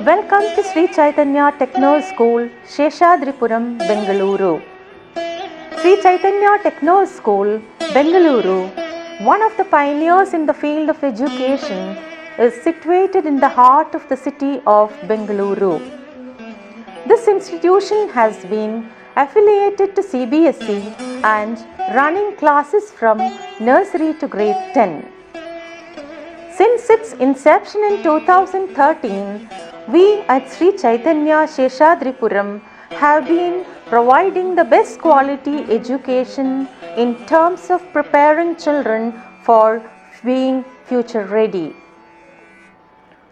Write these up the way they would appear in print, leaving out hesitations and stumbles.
Welcome to Sri Chaitanya Techno School, Sheshadripuram Bangalore. Sri Chaitanya Techno School, Bangalore, one of the pioneers in the field of education, is situated in the heart of the city of Bangalore. This institution has been affiliated to CBSE and running classes from nursery to grade 10. Since its inception in 2013, we at Sri Chaitanya Sheshadripuram have been providing the best quality education in terms of preparing children for being future ready.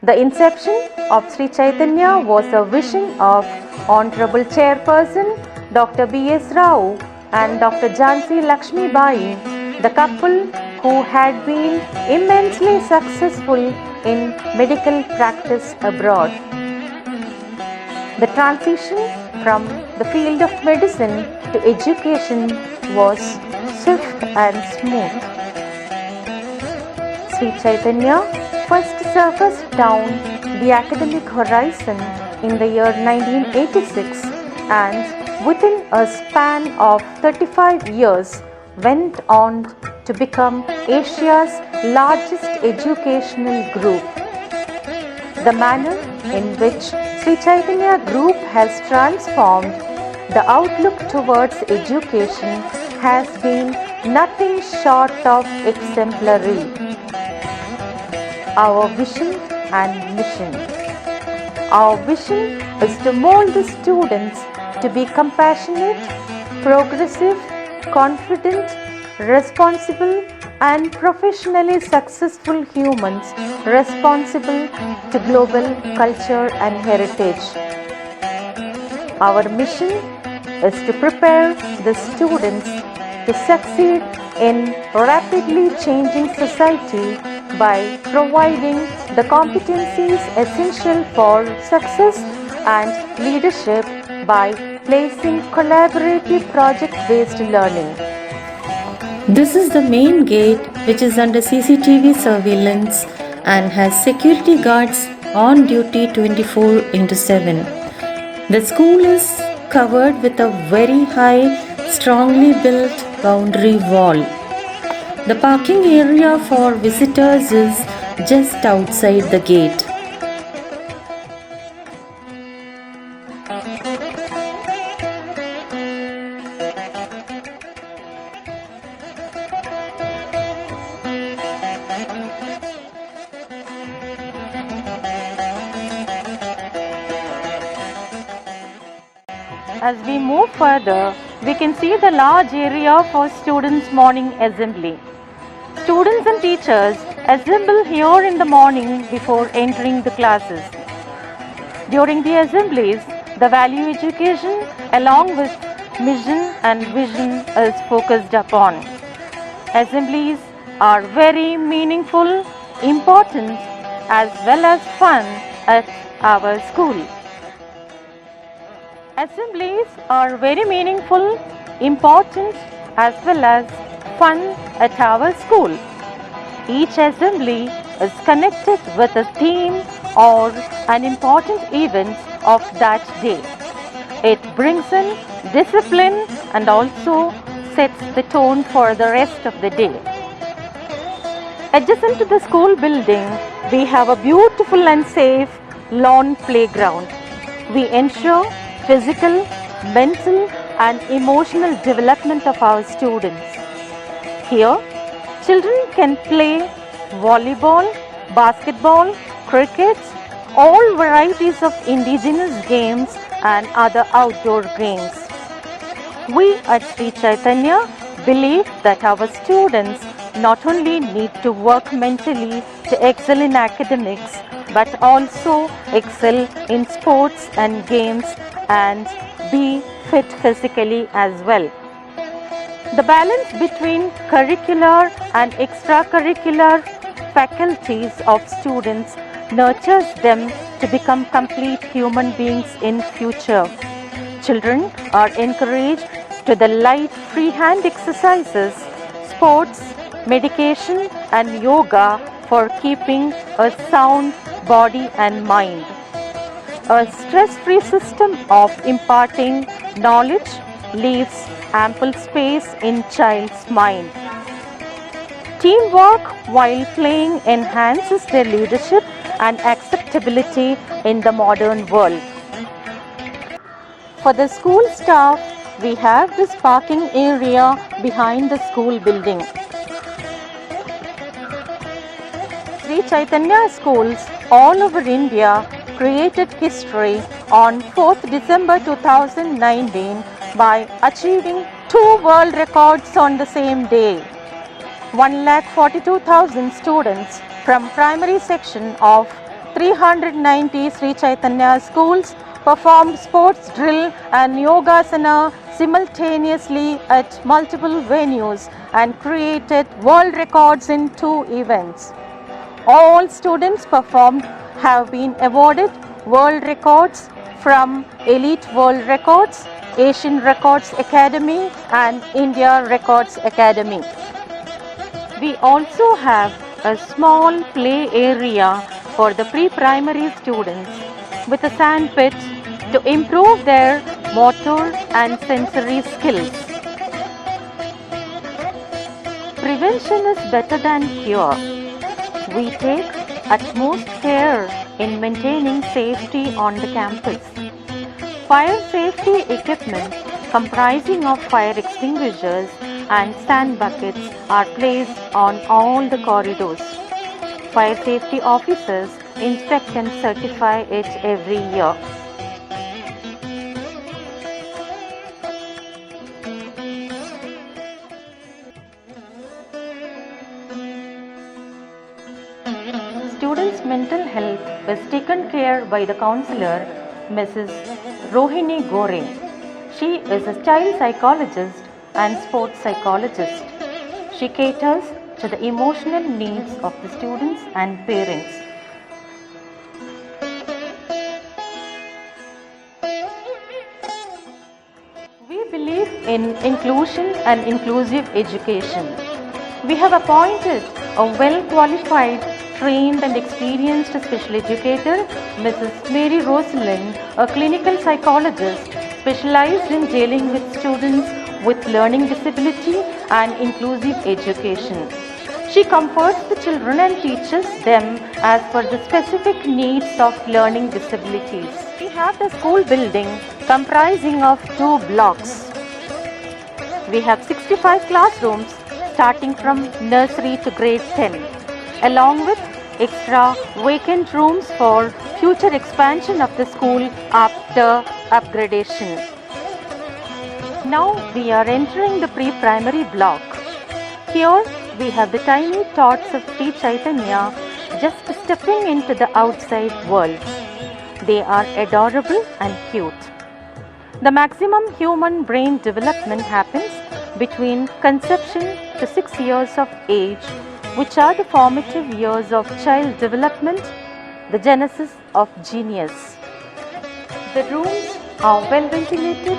The inception of Sri Chaitanya was a vision of Honorable Chairperson Dr. B.S. Rao and Dr. Jhansi Lakshmi Bai, the couple who had been immensely successful in medical practice abroad. The transition from the field of medicine to education was swift and smooth. Sri Chaitanya first surfaced down the academic horizon in the year 1986 and within a span of 35 years went on to become Asia's largest educational group. The manner in which Sri Chaitanya Group has transformed the outlook towards education has been nothing short of exemplary. Our vision and mission. Our vision is to mold the students to be compassionate, progressive, confident, responsible and professionally successful humans responsible to global culture and heritage. Our mission is to prepare the students to succeed in rapidly changing society by providing the competencies essential for success and leadership by placing collaborative project-based learning. This is the main gate which is under CCTV surveillance and has security guards on duty 24/7. The school is covered with a very high, strongly built boundary wall. The parking area for visitors is just outside the gate. As we move further, we can see the large area for students' morning assembly. Students and teachers assemble here in the morning before entering the classes. During the assemblies, the value education along with mission and vision is focused upon. Assemblies are very meaningful, important as well as fun at our school. Assemblies are very meaningful, important as well as fun at our school. Each assembly is connected with a theme or an important event of that day. It brings in discipline and also sets the tone for the rest of the day. Adjacent to the school building, we have a beautiful and safe lawn playground. We ensure physical, mental and emotional development of our students. Here, children can play volleyball, basketball, cricket, all varieties of indigenous games and other outdoor games. We at Sri Chaitanya believe that our students not only need to work mentally to excel in academics, but also excel in sports and games and be fit physically as well. The balance between curricular and extracurricular faculties of students nurtures them to become complete human beings in future. Children are encouraged to the light freehand exercises, sports, medication and yoga for keeping a sound body and mind. A stress-free system of imparting knowledge leaves ample space in child's mind. Teamwork while playing enhances their leadership and acceptability in the modern world. For the school staff, we have this parking area behind the school building. Sri Chaitanya schools all over India created history on 4th December 2019 by achieving 2 world records on the same day. 1,42,000 students from primary section of 390 Sri Chaitanya schools performed sports drill and yogasana simultaneously at multiple venues and created world records in 2 events. All students performed have been awarded world records from Elite World Records, Asian Records Academy and India Records Academy. We also have a small play area for the pre-primary students with a sand pit to improve their motor and sensory skills. Prevention is better than cure. We take utmost care in maintaining safety on the campus. Fire safety equipment comprising of fire extinguishers and sand buckets are placed on all the corridors. Fire safety officers inspect and certify it every year. Students' mental health is taken care by the counselor, Mrs. Rohini Gore. She is a child psychologist and sports psychologist. She caters to the emotional needs of the students and parents. We believe in inclusion and inclusive education. We have appointed a well-qualified, trained and experienced special educator, Mrs. Mary Rosalind, a clinical psychologist specialized in dealing with students with learning disability and inclusive education. She comforts the children and teaches them as per the specific needs of learning disabilities. We have the school building comprising of 2 blocks. We have 65 classrooms starting from nursery to grade 10, along with extra vacant rooms for future expansion of the school after upgradation. Now we are entering the pre-primary block. Here we have the tiny tots of Sri Chaitanya just stepping into the outside world. They are adorable and cute. The maximum human brain development happens between conception to 6 years of age, which are the formative years of child development, the genesis of genius. The rooms are well ventilated,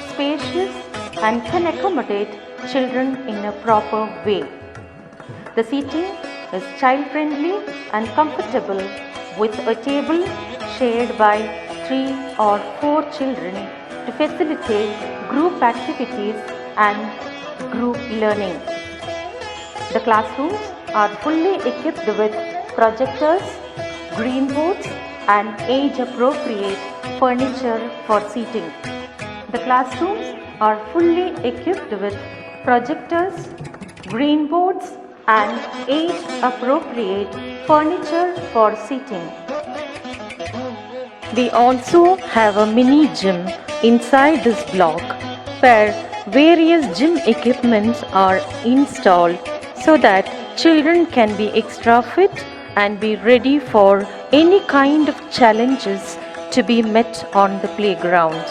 spacious and can accommodate children in a proper way. The seating is child friendly and comfortable with a table shared by 3 or 4 children to facilitate group activities and group learning. The classrooms are fully equipped with projectors, green boards and age-appropriate furniture for seating. The classrooms are fully equipped with projectors, green boards and age-appropriate furniture for seating. We also have a mini gym inside this block where various gym equipments are installed so that children can be extra fit and be ready for any kind of challenges to be met on the playground.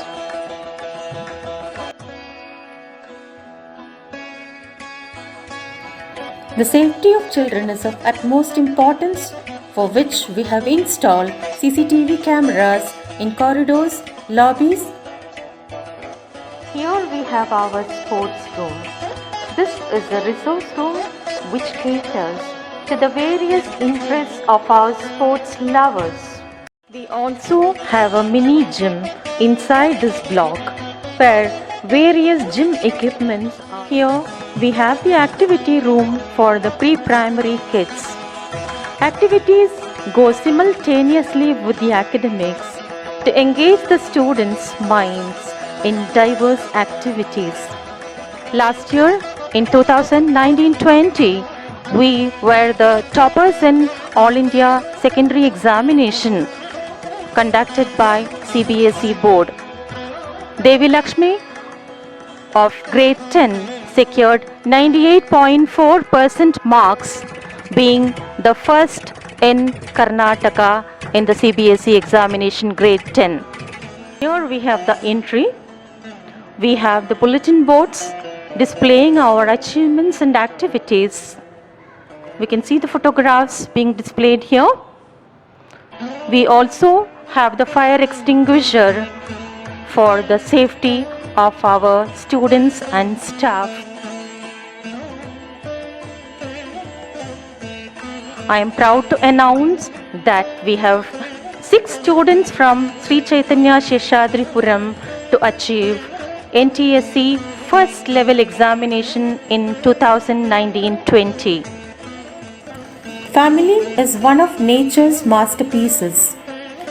The safety of children is of utmost importance, for which we have installed CCTV cameras in corridors, lobbies. Here we have our sports room. This is a resource room which caters to the various interests of our sports lovers. We also have a mini gym inside this block where various gym equipments are. Here we have the activity room for the pre-primary kids. Activities go simultaneously with the academics to engage the students' minds in diverse activities. Last year, in 2019-20, we were the toppers in All India Secondary Examination conducted by CBSE Board. Devi Lakshmi of grade 10 secured 98.4% marks, being the first in Karnataka in the CBSE examination grade 10. Here we have the entry. We have the bulletin boards displaying our achievements and activities. We can see the photographs being displayed here. We also have the fire extinguisher for the safety of our students and staff. I am proud to announce that we have 6 students from Sri Chaitanya Sheshadripuram to achieve NTSC first level examination in 2019-20. Family is one of nature's masterpieces.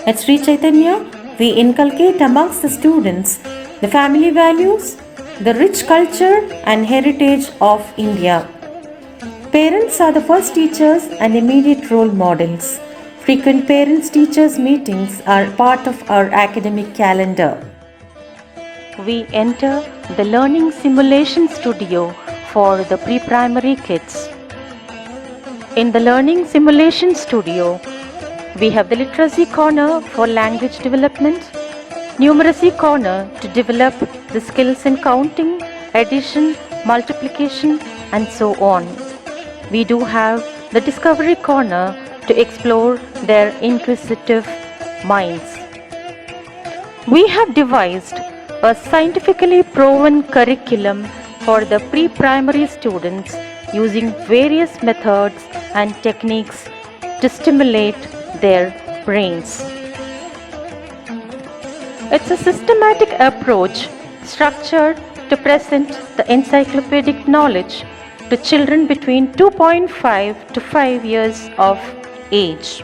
At Sri Chaitanya, we inculcate amongst the students the family values, the rich culture and heritage of India. Parents are the first teachers and immediate role models. Frequent parents-teachers meetings are part of our academic calendar. We enter the learning simulation studio for the pre-primary kids. In the learning simulation studio, we have the literacy corner for language development, numeracy corner to develop the skills in counting, addition, multiplication, and so on. We do have the discovery corner to explore their inquisitive minds. We have devised a scientifically proven curriculum for the pre-primary students using various methods and techniques to stimulate their brains. It's a systematic approach structured to present the encyclopedic knowledge to children between 2.5 to 5 years of age.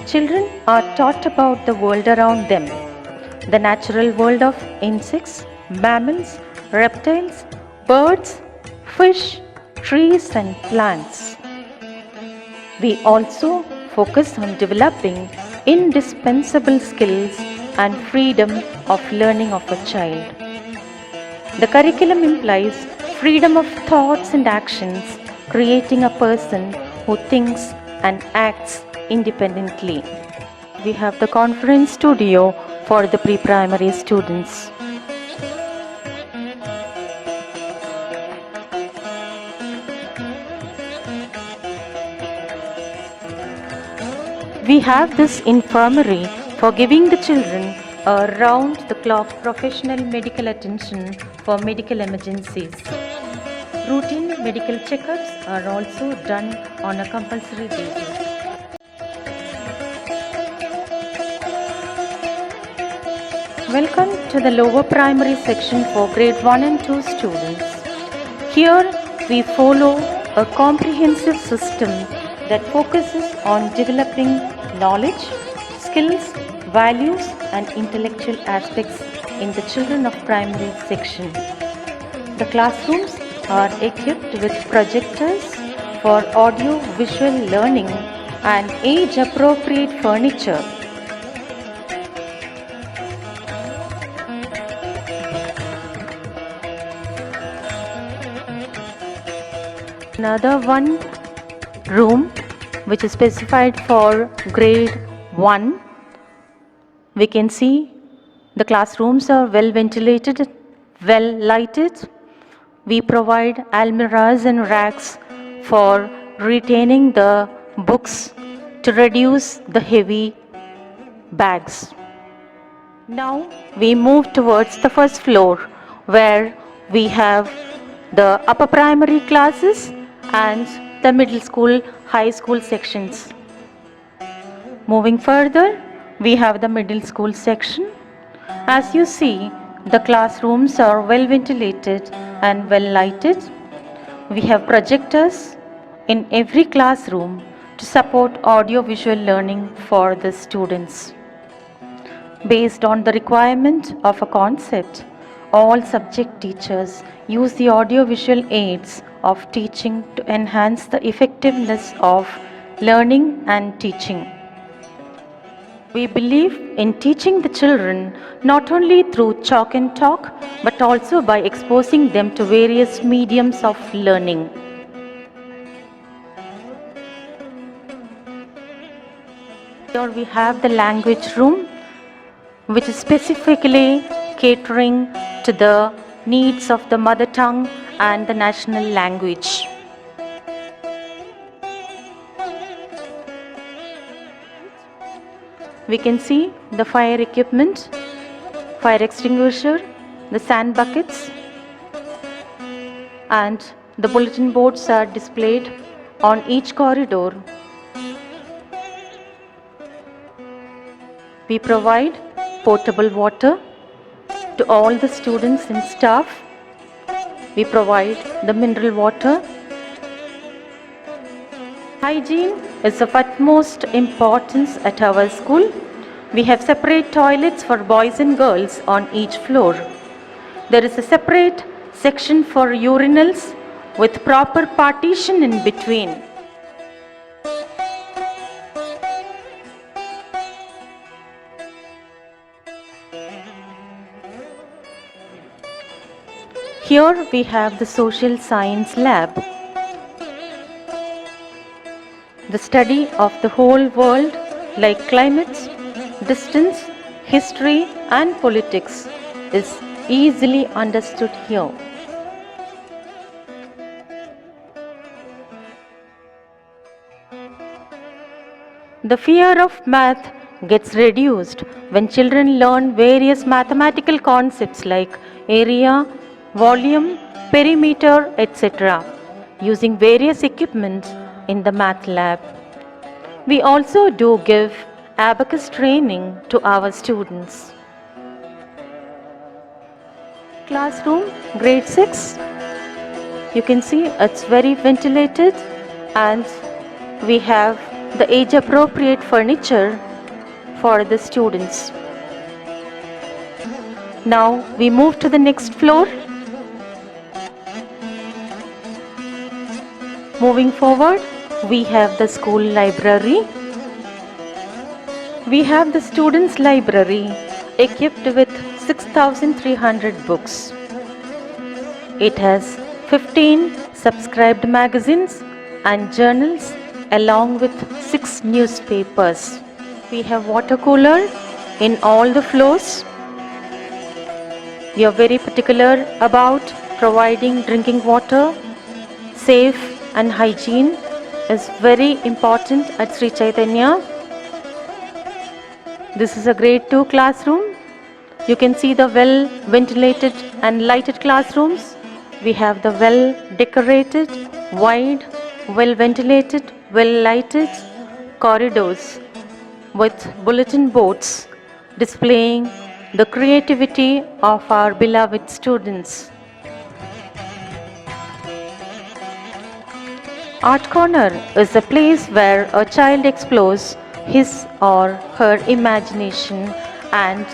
Children are taught about the world around them, the natural world of insects, mammals, reptiles, birds, fish, trees and plants. We also focus on developing indispensable skills and freedom of learning of a child. The curriculum implies freedom of thoughts and actions, creating a person who thinks and acts independently. We have the conference studio for the pre-primary students. We have this infirmary for giving the children a round-the-clock professional medical attention for medical emergencies. Routine medical checkups are also done on a compulsory basis. Welcome to the lower primary section for grade 1 and 2 students. Here we follow a comprehensive system that focuses on developing knowledge, skills, values and intellectual aspects in the children of primary section. The classrooms are equipped with projectors for audio-visual learning and age-appropriate furniture. Another one room which is specified for grade 1. We can see the classrooms are well ventilated, well lighted. We provide almirahs and racks for retaining the books to reduce the heavy bags. Now we move towards the first floor where we have the upper primary classes and the middle school, high school sections. Moving further, we have the middle school section. As you see, the classrooms are well ventilated and well lighted. We have projectors in every classroom to support audio-visual learning for the students. Based on the requirement of a concept, all subject teachers use the audio-visual aids of teaching to enhance the effectiveness of learning and teaching. We believe in teaching the children not only through chalk and talk, but also by exposing them to various mediums of learning. Here we have the language room, which is specifically catering to the needs of the mother tongue and the national language. We can see the fire equipment, fire extinguisher, the sand buckets, and the bulletin boards are displayed on each corridor. We provide potable water to all the students and staff. We provide the mineral water. Hygiene is of utmost importance at our school. We have separate toilets for boys and girls on each floor. There is a separate section for urinals with proper partition in between. Here we have the social science lab. The study of the whole world like climate, distance, history and politics is easily understood here. The fear of math gets reduced when children learn various mathematical concepts like area, volume, perimeter, etc. using various equipment in the math lab. We also do give abacus training to our students. Classroom, grade 6. You can see it's very ventilated and we have the age appropriate furniture for the students. Now we move to the next floor. Moving forward, we have the school library. We have the students' library equipped with 6,300 books. It has 15 subscribed magazines and journals along with 6 newspapers. We have water cooler in all the floors. We are very particular about providing drinking water. Safe and hygiene is very important at Sri Chaitanya. This is a grade 2 classroom. You can see the well ventilated and lighted classrooms. We have the well decorated, wide, well ventilated, well lighted corridors with bulletin boards displaying the creativity of our beloved students. Art Corner is a place where a child explores his or her imagination and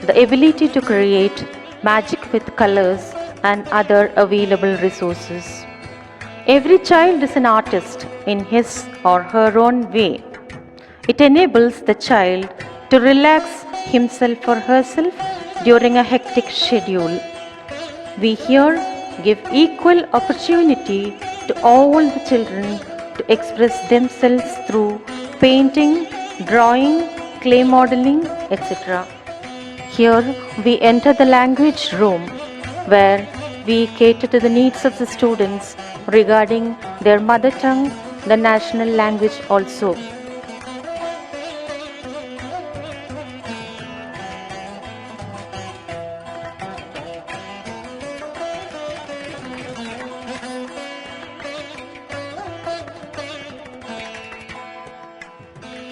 the ability to create magic with colors and other available resources. Every child is an artist in his or her own way. It enables the child to relax himself or herself during a hectic schedule. We here give equal opportunity to all the children to express themselves through painting, drawing, clay modeling, etc. Here we enter the language room where we cater to the needs of the students regarding their mother tongue, the national language also.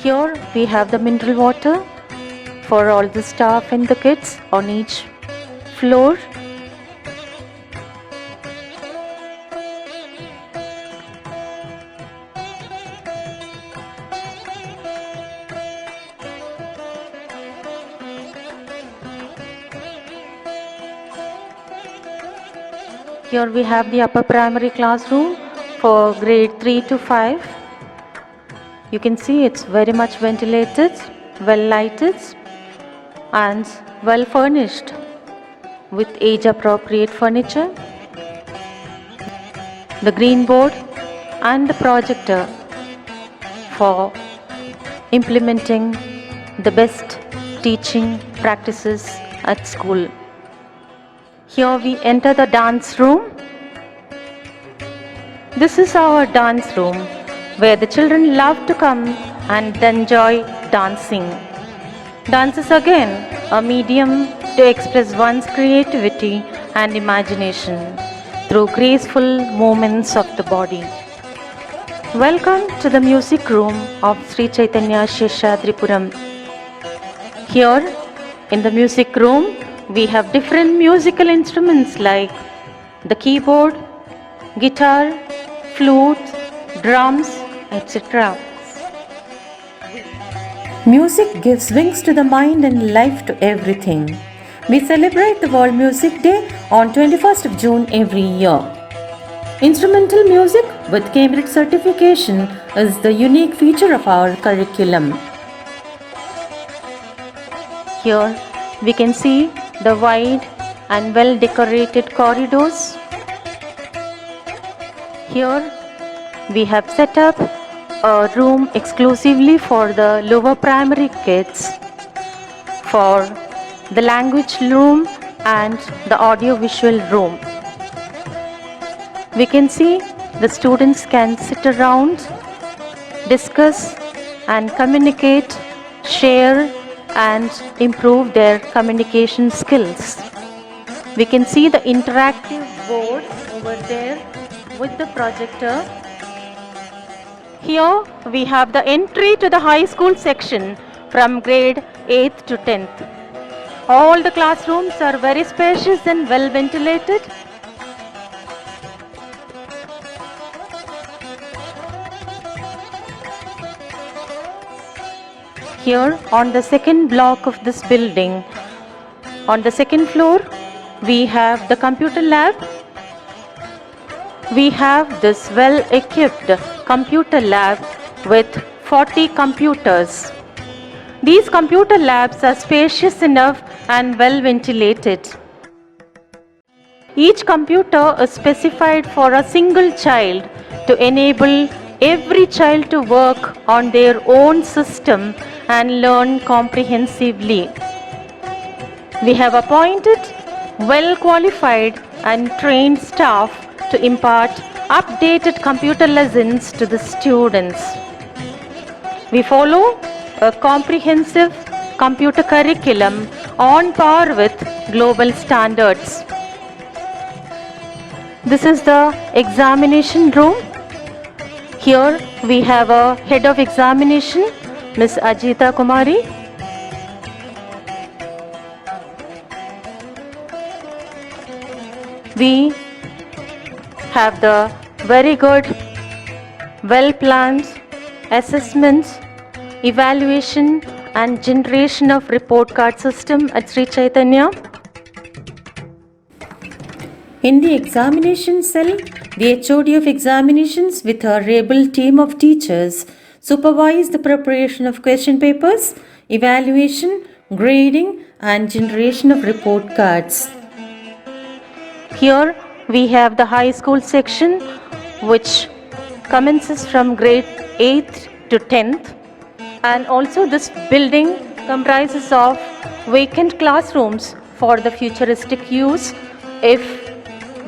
Here we have the mineral water for all the staff and the kids on each floor. Here we have the upper primary classroom for grade 3 to 5. You can see it's very much ventilated, well lighted and well furnished with age appropriate furniture. The green board and the projector for implementing the best teaching practices at school. Here we enter the dance room. This is our dance room where the children love to come and enjoy dancing. Dance is again a medium to express one's creativity and imagination through graceful movements of the body. Welcome to the music room of Sri Chaitanya Sheshadripuram. Here in the music room, we have different musical instruments like the keyboard, guitar, flute, drums, etc. Music gives wings to the mind and life to everything. We celebrate the World Music Day on 21st of June every year. Instrumental music with Cambridge certification is the unique feature of our curriculum. Here we can see the wide and well decorated corridors. Here we have set up a room exclusively for the lower primary kids, for the language room and the audio visual room. We can see the students can sit around, discuss and communicate, share and improve their communication skills. We can see the interactive board over there with the projector. Here we have the entry to the high school section from grade 8th to 10th. All the classrooms are very spacious and well ventilated. Here on the second block of this building, on the second floor, we have the computer lab. We have this well-equipped computer lab with 40 computers. These computer labs are spacious enough and well ventilated. Each computer is specified for a single child to enable every child to work on their own system and learn comprehensively. We have appointed well-qualified and trained staff to impart updated computer lessons to the students. We follow a comprehensive computer curriculum on par with global standards. This is the examination room. Here we have a head of examination, Ms. Ajita Kumari. We have the very good, well-planned assessment, evaluation and generation of report card system at Sri Chaitanya. In the examination cell, the HOD of examinations with her able team of teachers supervise the preparation of question papers, evaluation, grading and generation of report cards. Here we have the high school section which commences from grade 8th to 10th, and also this building comprises of vacant classrooms for the futuristic use if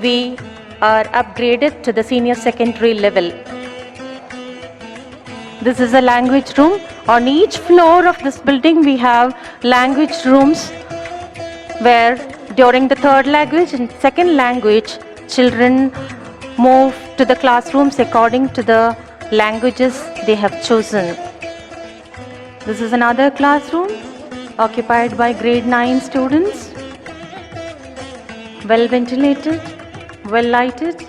we are upgraded to the senior secondary level. This is a language room. On each floor of this building we have language rooms where during the third language and second language children move to the classrooms according to the languages they have chosen. This is another classroom occupied by grade 9 students. Well ventilated, well lighted,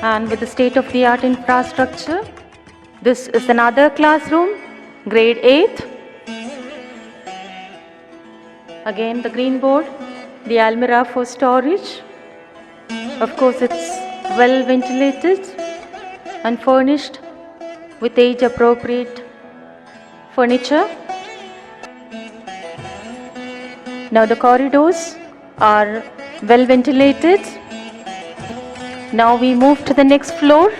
and with the state-of-the-art infrastructure. This is another classroom, grade 8. Again the green board, the almirah for storage. Of course, it's well ventilated and furnished with age-appropriate furniture. Now the corridors are well ventilated. Now we move to the next floor.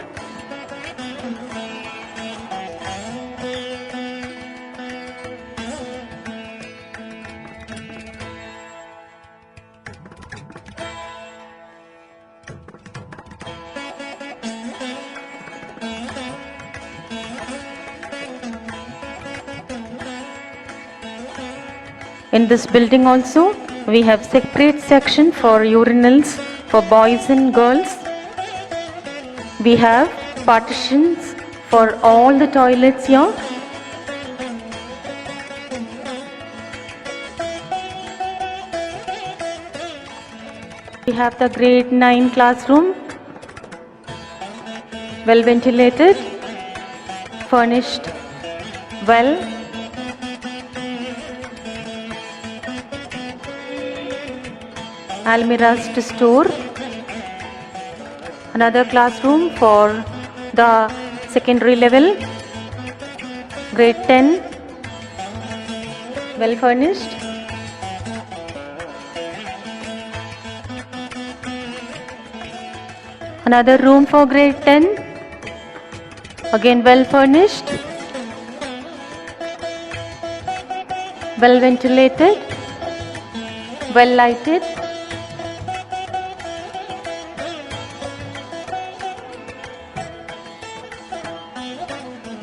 In this building also, we have separate section for urinals for boys and girls. We have partitions for all the toilets here. We have the grade 9 classroom, well ventilated, furnished well. Almirahs to store. Another classroom for the secondary level, grade 10, well furnished. Another room for grade 10, again well furnished, well ventilated, well lighted.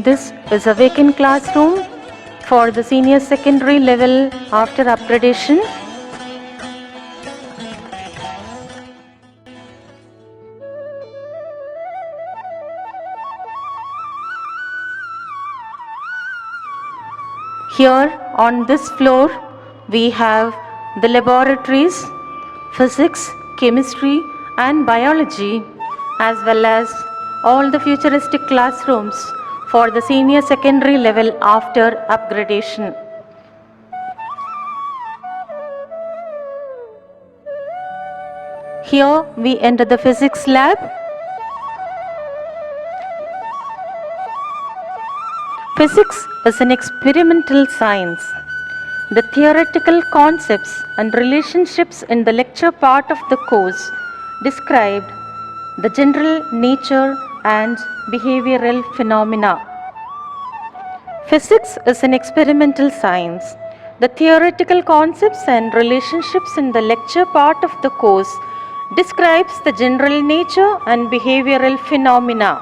This is a vacant classroom for the senior secondary level after upgradation. Here on this floor we have the laboratories, physics, chemistry and biology, as well as all the futuristic classrooms for the senior secondary level after upgradation. Here we enter the physics lab. Physics is an experimental science. The theoretical concepts and relationships in the lecture part of the course described the general nature and behavioral phenomena. Physics is an experimental science. The theoretical concepts and relationships in the lecture part of the course describes the general nature and behavioral phenomena.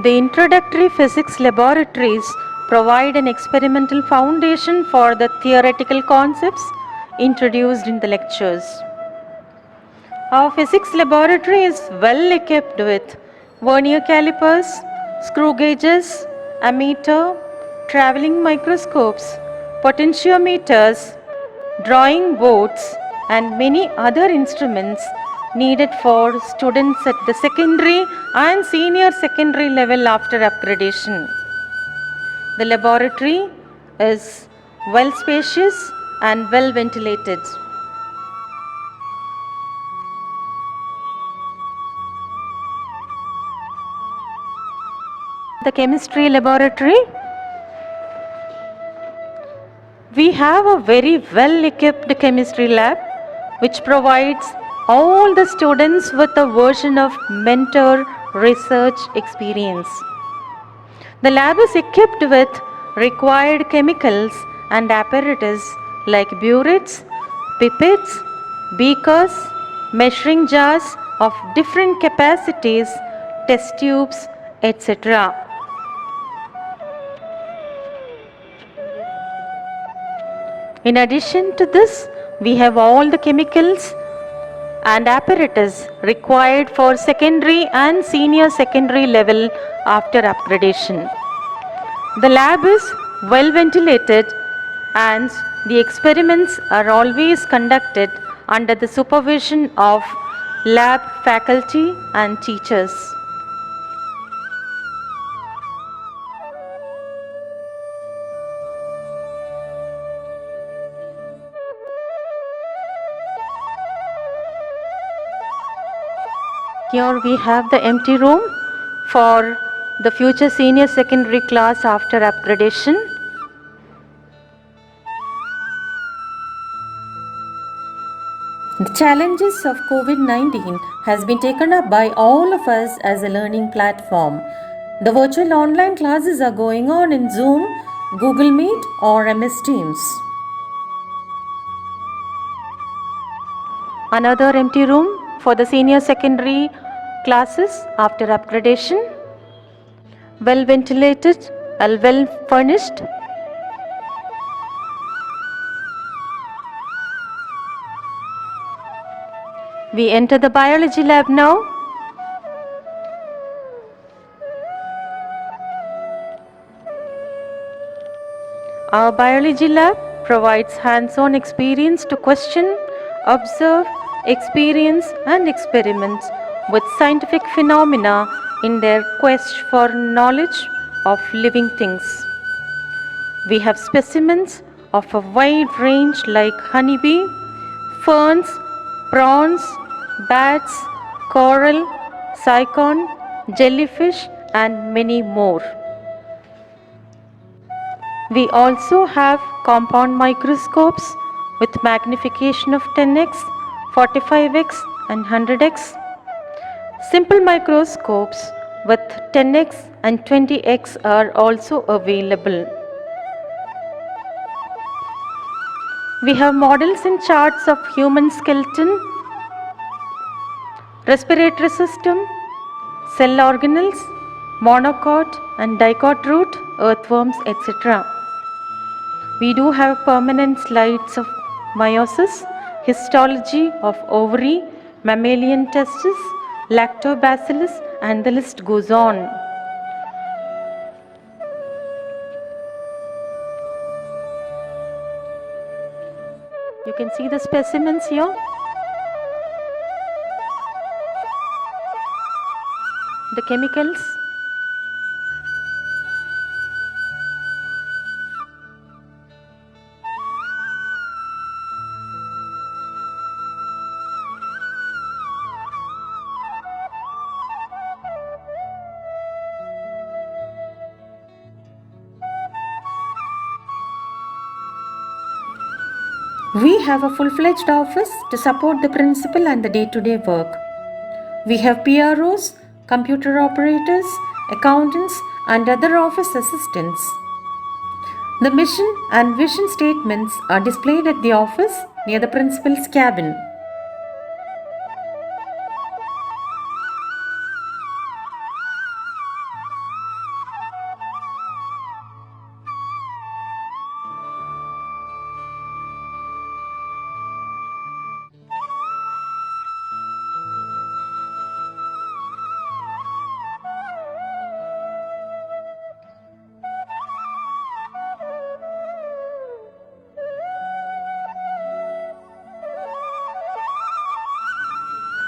The introductory physics laboratories provide an experimental foundation for the theoretical concepts introduced in the lectures. Our physics laboratory is well equipped with vernier calipers, screw gauges, ammeter, travelling microscopes, potentiometers, drawing boards and many other instruments needed for students at the secondary and senior secondary level after upgradation. The laboratory is well spacious and well ventilated. The chemistry laboratory. We have a very well equipped chemistry lab which provides all the students with a version of mentor research experience. The lab is equipped with required chemicals and apparatus like burettes, pipettes, beakers, measuring jars of different capacities, test tubes, etc. In addition to this, we have all the chemicals and apparatus required for secondary and senior secondary level after upgradation. The lab is well ventilated and the experiments are always conducted under the supervision of lab faculty and teachers. Here we have the empty room for the future senior secondary class after upgradation. The challenges of COVID-19 has been taken up by all of us as a learning platform. The virtual online classes are going on in Zoom, Google Meet or MS Teams. Another empty room for the senior secondary classes after upgradation. Well ventilated and well furnished. We enter the biology lab now. Our biology lab provides hands-on experience to question, observe, experience and experiment with scientific phenomena in their quest for knowledge of living things. We have specimens of a wide range like honeybee, ferns, prawns, bats, coral, cycon, jellyfish and many more. We also have compound microscopes with magnification of 10x, 45x and 100x. Simple microscopes with 10x and 20x are also available. We have models and charts of human skeleton, respiratory system, cell organelles, monocot and dicot root, earthworms, etc. We do have permanent slides of meiosis, histology of ovary, mammalian testes, lactobacillus and the list goes on. You can see the specimens here. The chemicals. We have a full-fledged office to support the principal and the day-to-day work. We have PROs, computer operators, accountants and other office assistants. The mission and vision statements are displayed at the office near the principal's cabin.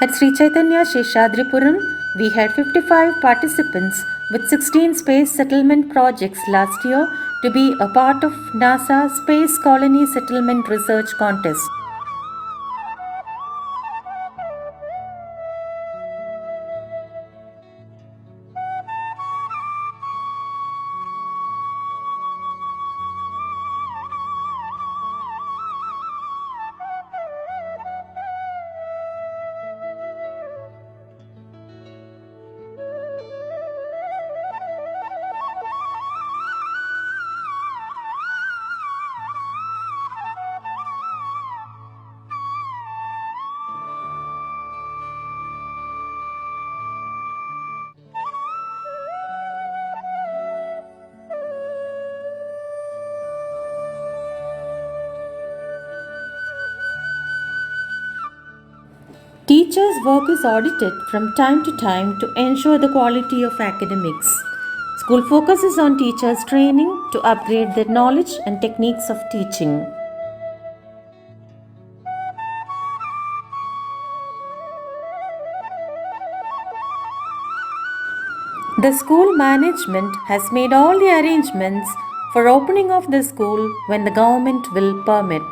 At Sri Chaitanya Sheshadripuram, we had 55 participants with 16 space settlement projects last year to be a part of NASA Space Colony Settlement Research Contest. Teachers' work is audited from time to time to ensure the quality of academics. School focuses on teachers' training to upgrade their knowledge and techniques of teaching. The school management has made all the arrangements for opening of the school when the government will permit.